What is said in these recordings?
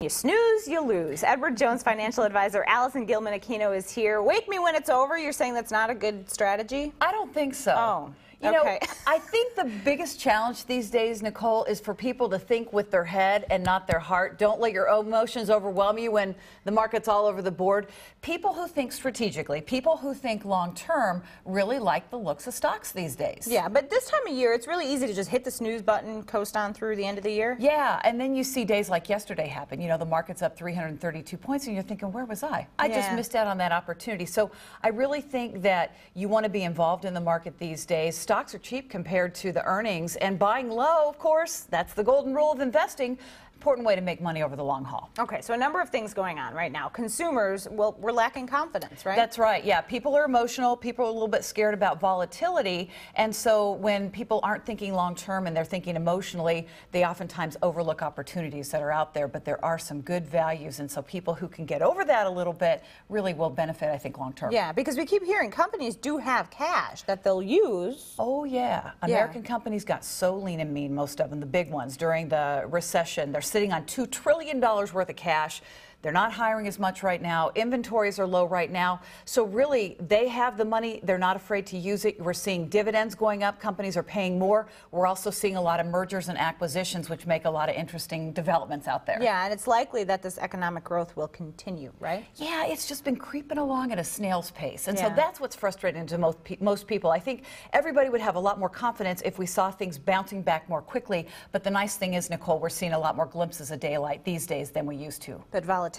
You snooze, you lose. Edward Jones financial advisor Allison Gilman Aquino is here. Wake me when it's over. You're saying that's not a good strategy? I don't think so. Oh. You okay. know, I think the biggest challenge these days, Nicole, is for people to think with their head and not their heart. Don't let your emotions overwhelm you when the market's all over the board. People who think strategically, people who think long-term really like the looks of stocks these days. Yeah, but this time of year, it's really easy to just hit the snooze button, coast on through the end of the year. Yeah, and then you see days like yesterday happen. You know, the market's up 332 points, and you're thinking, where was I? I just missed out on that opportunity. So I really think that you want to be involved in the market these days. Stocks are cheap compared to the earnings, and buying low, of course, that's the golden rule of investing. Important way to make money over the long haul. Okay, so a number of things going on right now. Consumers, well, we're lacking confidence, right? That's right, yeah. People are emotional. People are a little bit scared about volatility. And so when people aren't thinking long term and they're thinking emotionally, they oftentimes overlook opportunities that are out there. But there are some good values. And so people who can get over that a little bit really will benefit, I think, long term. Yeah, because we keep hearing companies do have cash that they'll use. Oh, yeah. American companies got so lean and mean, most of them, the big ones, during the recession. They're sitting on $2 trillion worth of cash. They're not hiring as much right now. Inventories are low right now. So really, they have the money. They're not afraid to use it. We're seeing dividends going up. Companies are paying more. We're also seeing a lot of mergers and acquisitions, which make a lot of interesting developments out there. Yeah, and it's likely that this economic growth will continue, right? Yeah, it's just been creeping along at a snail's pace. And so that's what's frustrating to most people. I think everybody would have a lot more confidence if we saw things bouncing back more quickly. But the nice thing is, Nicole, we're seeing a lot more glimpses of daylight these days than we used to. But volatility,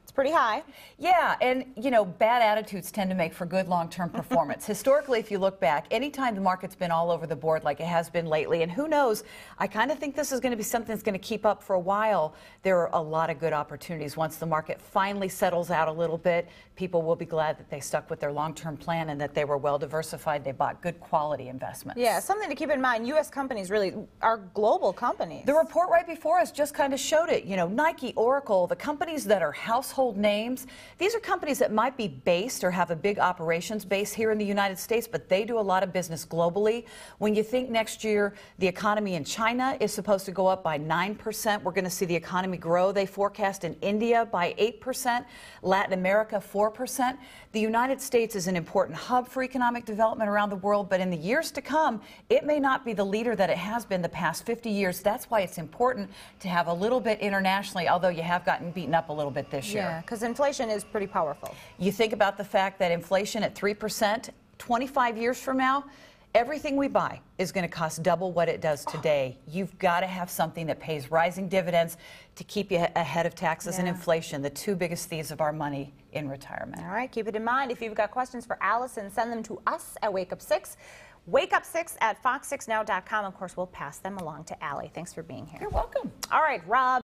it's pretty high. Yeah, and you know, bad attitudes tend to make for good long-term performance. Historically, if you look back, anytime the market's been all over the board like it has been lately, and who knows, I kind of think this is going to be something that's going to keep up for a while. There are a lot of good opportunities. Once the market finally settles out a little bit, people will be glad that they stuck with their long-term plan and that they were well diversified. They bought good quality investments. Yeah, something to keep in mind, U.S. companies really are global companies. The report right before us just kind of showed it. You know, Nike, Oracle, the companies that are household names, these are companies that might be based or have a big operations base here in the United States, but they do a lot of business globally. When you think next year the economy in China is supposed to go up by 9%, we're going to see the economy grow. They forecast in India by 8%, Latin America 4%. The United States is an important hub for economic development around the world, but in the years to come, it may not be the leader that it has been the past 50 years. That's why it's important to have a little bit internationally, although you have gotten beaten up a little bit this year. Yeah, because inflation is pretty powerful. You think about the fact that inflation at 3%, 25 years from now, everything we buy is going to cost double what it does today. You've got to have something that pays rising dividends to keep you ahead of taxes and inflation, the two biggest thieves of our money in retirement. All right, keep it in mind. If you've got questions for Allison, send them to us at Wake Up 6. Wake Up 6 at fox6now.com. Of course, we'll pass them along to Allie. Thanks for being here. You're welcome. All right, Rob.